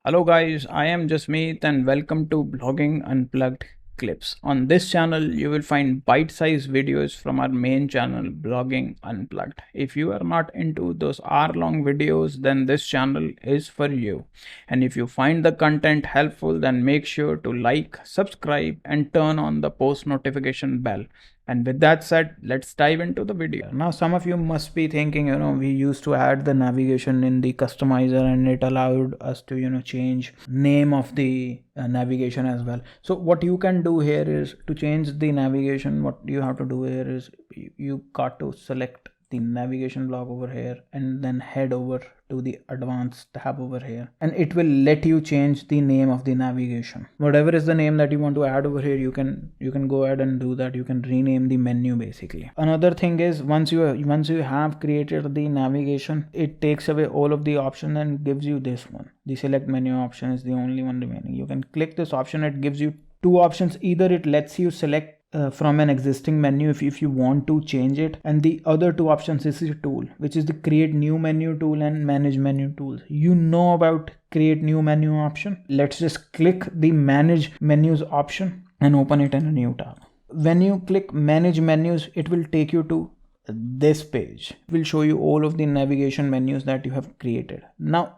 Hello guys, I am Jasmeet and welcome to Blogging Unplugged Clips. On this channel, you will find bite-sized videos from our main channel, Blogging Unplugged. If you are not into those hour-long videos, then this channel is for you. And if you find the content helpful, then make sure to like, subscribe, and turn on the post notification bell. And with that said, let's dive into the video. Now, some of you must be thinking, we used to add the navigation in the customizer and it allowed us to, change name of the navigation as well. So what you can do here is to change the navigation. What you have to do here is you got to select the navigation block over here and then head over to the advanced tab over here, and it will let you change the name of the navigation. Whatever is the name that you want to add over here, you can go ahead and do that. You can rename the menu basically. Another thing is once you have created the navigation, it takes away all of the options and gives you this one. The select menu option is the only one remaining. You can click this option. It gives you two options. Either it lets you select from an existing menu if you want to change it, and the other two options is a tool, which is the create new menu tool and manage menu tools. You know about create new menu option. Let's just click the manage menus option and open it in a new tab. When you click manage menus, it will take you to this page. It will show you all of the navigation menus that you have created. Now,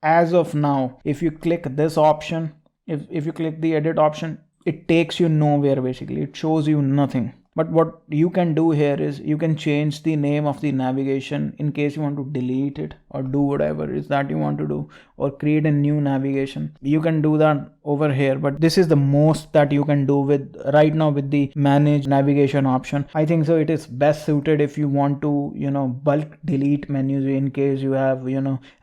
as of now, if you click this option, if you click the edit option, it takes you nowhere. Basically it shows you nothing. But what you can do here is you can change the name of the navigation in case you want to delete it or do whatever is that you want to do, or create a new navigation. You can do that over here, but this is the most that you can do with right now with the manage navigation option. I think so it is best suited if you want to bulk delete menus in case you have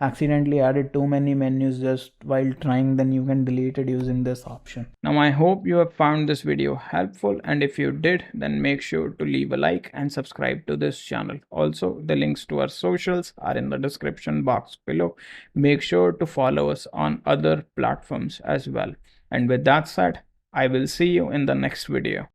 accidentally added too many menus just while trying. Then you can delete it using this option. Now I hope you have found this video helpful, and if you did, then make sure to leave a like and subscribe to this channel. Also, the links to our socials are in the description box below. Make sure to follow us on other platforms as well. And with that said, I will see you in the next video.